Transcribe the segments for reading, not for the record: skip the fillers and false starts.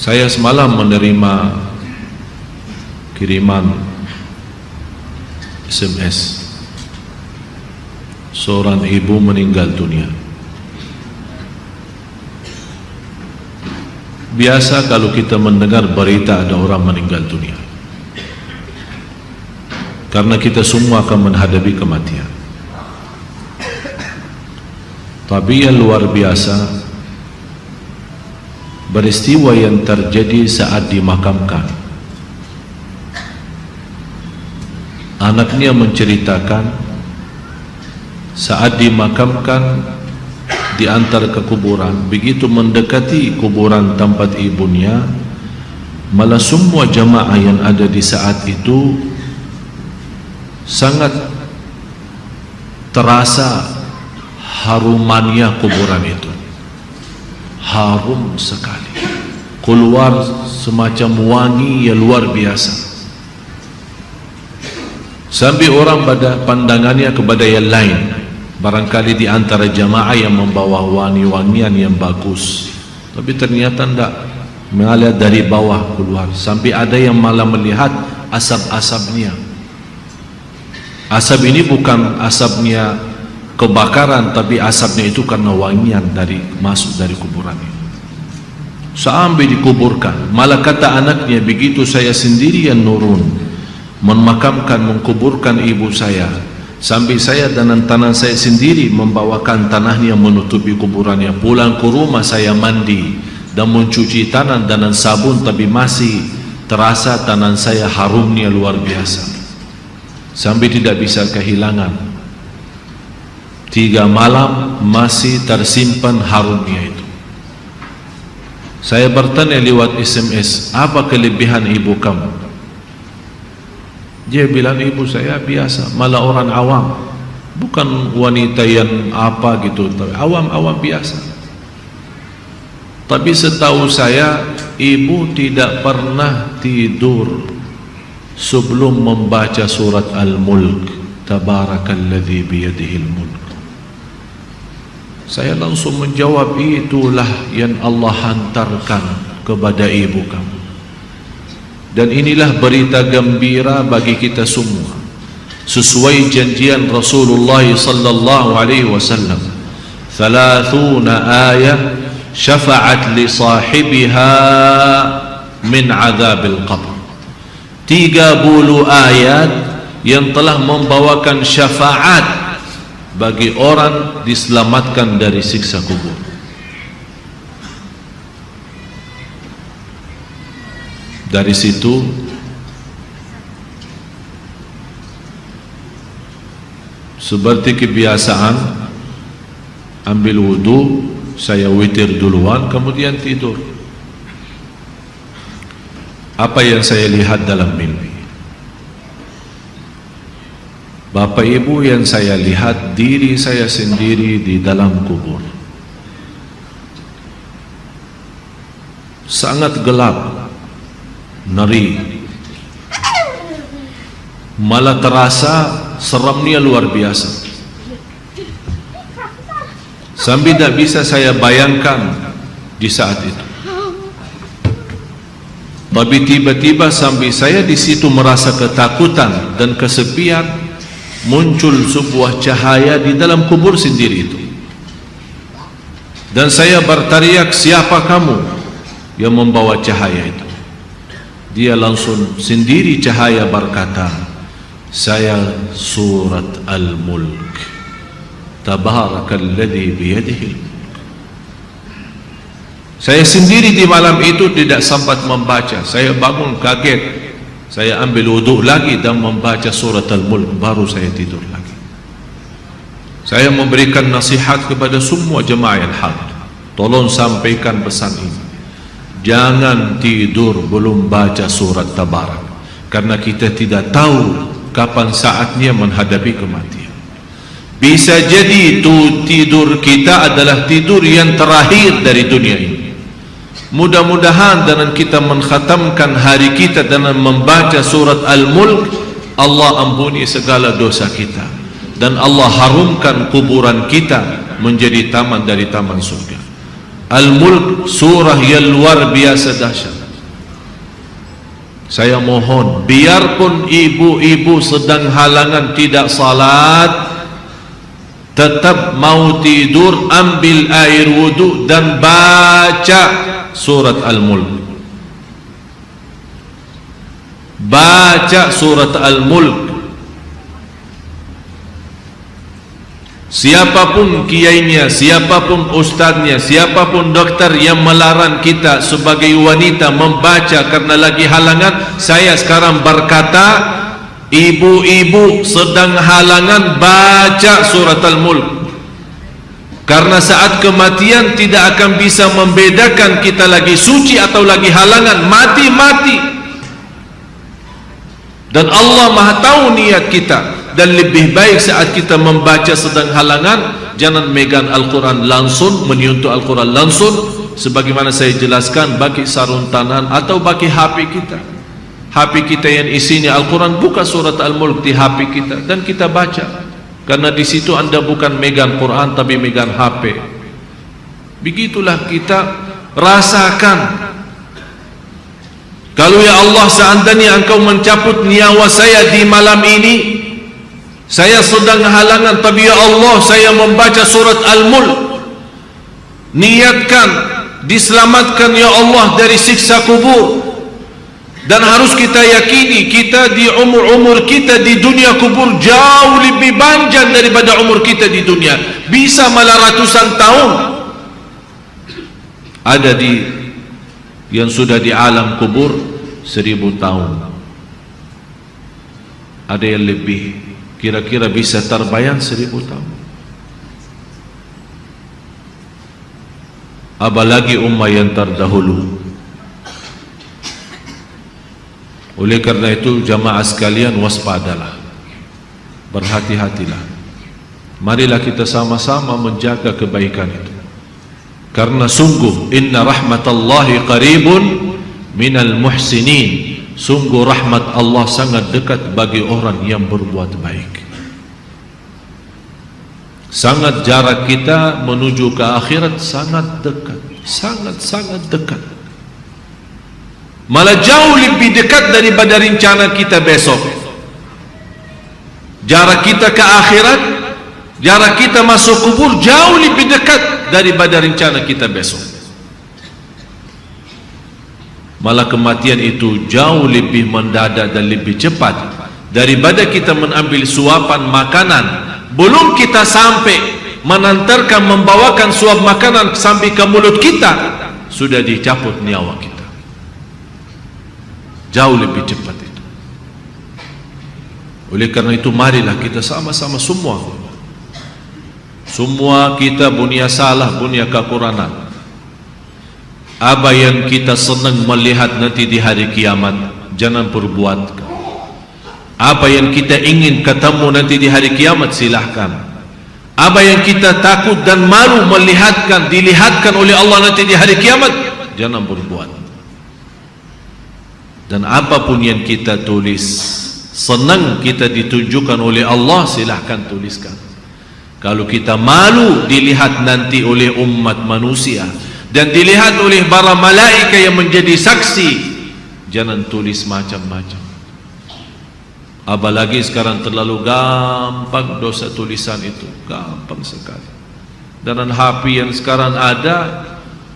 Saya semalam menerima kiriman SMS. Seorang ibu meninggal dunia. Biasa kalau kita mendengar berita ada orang meninggal dunia, karena kita semua akan menghadapi kematian. Tapi yang luar biasa, peristiwa yang terjadi saat dimakamkan. Anaknya menceritakan saat dimakamkan diantar ke kuburan, begitu mendekati kuburan tempat ibunya, malah semua jamaah yang ada di saat itu sangat terasa harumannya kuburan itu. Harum sekali, keluar semacam wangi yang luar biasa, sampai orang pada pandangannya kepada yang lain. Barangkali di antara jamaah yang membawa wangi-wangian yang bagus, tapi ternyata tidak, mengalir dari bawah keluar, sampai ada yang malah melihat asap-asapnya. Asap ini bukan asapnya kebakaran, tapi asapnya itu karena wangian dari masuk dari kuburan itu. Sampai dikuburkan, malah kata anaknya, begitu saya sendiri yang nurun memakamkan, mengkuburkan ibu saya, sampai saya dan tanah saya sendiri membawakan tanahnya menutupi kuburannya. Pulang ke rumah saya mandi dan mencuci tanah dengan sabun, tapi masih terasa tanah saya harumnya luar biasa, sampai tidak bisa kehilangan. 3 malam masih tersimpan harumnya itu. Saya bertanya lewat SMS, apa kelebihan ibu kamu? Dia bilang, ibu saya biasa, malah orang awam, bukan wanita yang apa gitu, awam-awam biasa. Tapi setahu saya, ibu tidak pernah tidur sebelum membaca surat Al-Mulk, Tabarakalladzi biyadihil mulk. Saya langsung menjawab, itulah yang Allah hantarkan kepada ibu kamu. Dan inilah berita gembira bagi kita semua, sesuai janjian Rasulullah sallallahu alaihi wasallam. 30 ayat syafa'at li sahibiha min azabil qabr. 30 ayat yang telah membawakan syafaat bagi orang diselamatkan dari siksa kubur. Dari situ seperti kebiasaan, ambil wudu, saya witir duluan, kemudian tidur. Apa yang saya lihat dalam mimpi? Bapak ibu, yang saya lihat diri saya sendiri di dalam kubur. Sangat gelap, ngeri, malah terasa seramnya luar biasa, sampai tidak bisa saya bayangkan di saat itu. Tapi tiba-tiba sampai saya di situ merasa ketakutan dan kesepian, muncul sebuah cahaya di dalam kubur sendiri itu, dan saya berteriak, siapa kamu yang membawa cahaya itu? Dia langsung sendiri cahaya berkata, saya surat Al-Mulk, Tabarakalladzi biyadihil mulk. Saya sendiri di malam itu tidak sempat membaca. Saya bangun kaget, saya ambil wudhu lagi dan membaca surat Al-Mulk, baru saya tidur lagi. Saya memberikan nasihat kepada semua jemaah yang hadir, tolong sampaikan pesan ini, jangan tidur belum baca surat Tabarak, karena kita tidak tahu kapan saatnya menghadapi kematian. Bisa jadi itu tidur kita adalah tidur yang terakhir dari dunia ini. Mudah-mudahan dengan kita mengkhatamkan hari kita dengan membaca surat Al-Mulk, Allah ampuni segala dosa kita, dan Allah harumkan kuburan kita menjadi taman dari taman surga. Al-Mulk surah yang luar biasa dahsyat. Saya mohon, biarpun ibu-ibu sedang halangan tidak salat, tetap mau tidur, ambil air wudu dan baca surat Al-Mulk. Baca surat Al-Mulk. Siapapun kiainya, siapapun ustaznya, siapapun dokter yang melarang kita sebagai wanita membaca karena lagi halangan, saya sekarang berkata, ibu-ibu sedang halangan, baca surat Al-Mulk. Karena saat kematian tidak akan bisa membedakan kita lagi suci atau lagi halangan, mati-mati. Dan Allah Maha tahu niat kita. Dan lebih baik saat kita membaca sedang halangan, jangan megang Al-Quran langsung, menyentuh Al-Quran langsung, sebagaimana saya jelaskan, bagi sarung tangan atau bagi HP kita. HP kita yang isinya Al-Quran, buka surat Al-Mulk di HP kita dan kita baca. Karena di situ anda bukan megang Quran tapi megang HP. Begitulah kita rasakan. Kalau ya Allah, seandainya engkau mencabut nyawa saya di malam ini, saya sedang halangan, tapi ya Allah, saya membaca surat Al-Mulk. Niatkan diselamatkan ya Allah dari siksa kubur. Dan harus kita yakini, kita di umur kita di dunia kubur jauh lebih panjang daripada umur kita di dunia. Bisa malah ratusan tahun. Ada yang sudah di alam kubur 1000 tahun. Ada yang lebih. Kira-kira bisa terbayang 1000 tahun. Apalagi ummah yang terdahulu. Oleh karena itu jamaah sekalian, waspadalah, berhati-hatilah. Marilah kita sama-sama menjaga kebaikan itu. Karena sungguh inna rahmatallahi qaribun minal muhsinin. Sungguh rahmat Allah sangat dekat bagi orang yang berbuat baik. Sangat jarak kita menuju ke akhirat sangat dekat, sangat dekat. Malah jauh lebih dekat daripada rencana kita besok. Jarak kita ke akhirat, jarak kita masuk kubur jauh lebih dekat daripada rencana kita besok. Malah kematian itu jauh lebih mendadak dan lebih cepat daripada kita mengambil suapan makanan. Belum kita sampai menantarkan, membawakan suap makanan sampai ke mulut kita, sudah dicabut nyawa kita. Jauh lebih cepat itu. Oleh karena itu marilah kita sama-sama semua kita punya salah, punya kekurangan. Apa yang kita senang melihat nanti di hari kiamat, jangan perbuat. Apa yang kita ingin ketemu nanti di hari kiamat, silahkan. Apa yang kita takut dan malu dilihatkan oleh Allah nanti di hari kiamat, jangan berbuat. Dan apapun yang kita tulis, senang kita ditunjukkan oleh Allah, silahkan tuliskan. Kalau kita malu dilihat nanti oleh umat manusia dan dilihat oleh para malaikat yang menjadi saksi, jangan tulis macam-macam. Apalagi sekarang terlalu gampang dosa tulisan itu, gampang sekali. Dan HP yang sekarang ada,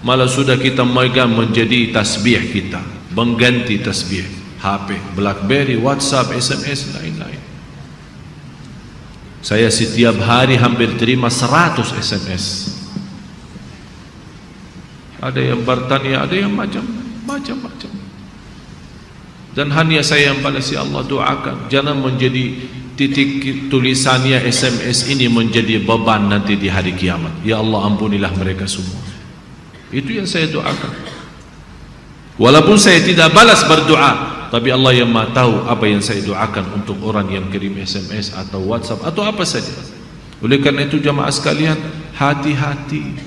malah sudah kita megang menjadi tasbih kita, mengganti tasbih. HP, BlackBerry, WhatsApp, SMS, lain-lain. Saya setiap hari hampir terima 100 SMS. Ada yang bertanya, ada yang macam-macam. Dan hanya saya yang balas, ya Allah doakan, jangan menjadi titik tulisannya SMS ini menjadi beban nanti di hari kiamat. Ya Allah ampunilah mereka semua. Itu yang saya doakan. Walaupun saya tidak balas berdoa, tapi Allah yang Maha tahu apa yang saya doakan untuk orang yang kirim SMS atau WhatsApp atau apa saja. Oleh karena itu jamaah sekalian, hati-hati.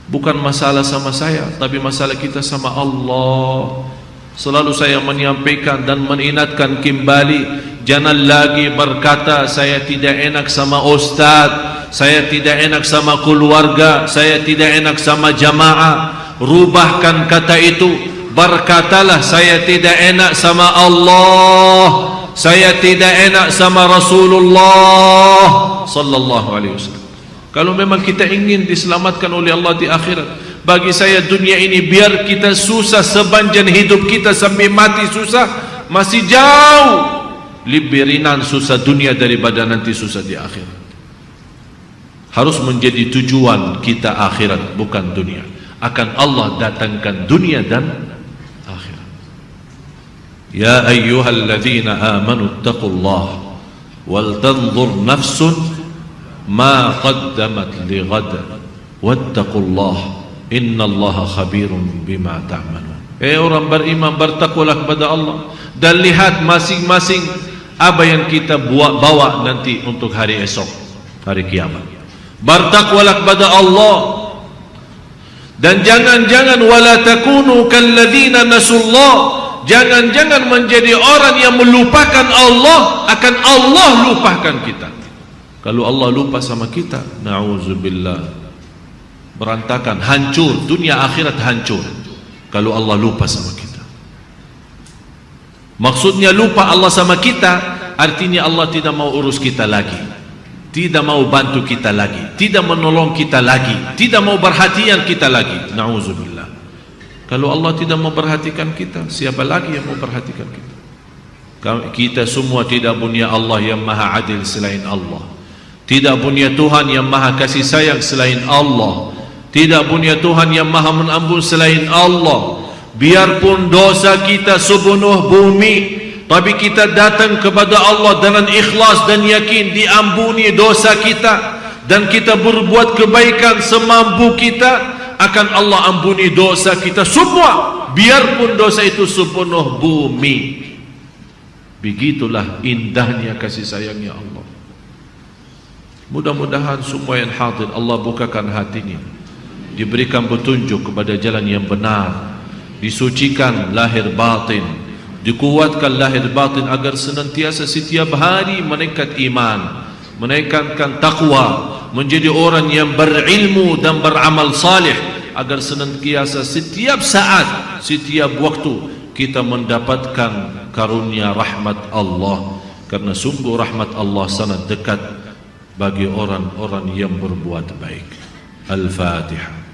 Bukan masalah sama saya, tapi masalah kita sama Allah. Selalu saya menyampaikan dan mengingatkan kembali, Jangan lagi berkata saya tidak enak sama ustaz, saya tidak enak sama keluarga, saya tidak enak sama jamaah. Rubahkan kata itu, berkatalah saya tidak enak sama Allah, saya tidak enak sama Rasulullah sallallahu alaihi wasallam. Kalau memang kita ingin diselamatkan oleh Allah di akhirat, bagi saya dunia ini biar kita susah sepanjang hidup kita sampai mati susah, masih jauh lebih ringan susah dunia daripada nanti susah di akhirat. Harus menjadi tujuan kita akhirat, bukan dunia. Akan Allah datangkan dunia dan akhirat. Ya ayyuhalladzina amanu ittaqullah wal tanzur nafsun ma qaddamat lighad wattaqullah innallaha khabirun bima ta'malun. Orang beriman, bertakwalah kepada Allah dan lihat masing-masing apa yang kita bawa nanti untuk hari esok, hari kiamat. Bertakwalah kepada Allah dan jangan-jangan wala takunu kalladzina nasullah, jangan-jangan menjadi orang yang melupakan Allah, akan Allah lupakan kita. Kalau Allah lupa sama kita, na'udzubillah, berantakan, hancur, dunia akhirat hancur kalau Allah lupa sama kita. Maksudnya lupa Allah sama kita, artinya Allah tidak mau urus kita lagi, tidak mau bantu kita lagi, tidak menolong kita lagi, tidak mau perhatian kita lagi. Na'udzubillah. Kalau Allah tidak mau perhatikan kita, siapa lagi yang mau perhatikan kita? Kita semua tidak punya Allah yang maha adil selain Allah, tidak punya Tuhan yang maha kasih sayang selain Allah, tidak punya Tuhan yang maha mengampun selain Allah. Biarpun dosa kita sepenuh bumi, tapi kita datang kepada Allah dengan ikhlas dan yakin diampuni dosa kita, dan kita berbuat kebaikan semampu kita, akan Allah ampuni dosa kita semua, biarpun dosa itu sepenuh bumi. Begitulah indahnya kasih sayangnya Allah. Mudah-mudahan semua yang hadir Allah bukakan hatinya, diberikan petunjuk kepada jalan yang benar, disucikan lahir batin, dikuatkan lahir batin agar senantiasa setiap hari meningkat iman, meningkatkan takwa, menjadi orang yang berilmu dan beramal salih, agar senantiasa setiap saat, setiap waktu kita mendapatkan karunia rahmat Allah, karena sungguh rahmat Allah sangat dekat bagi orang-orang yang berbuat baik. Al-Fatihah.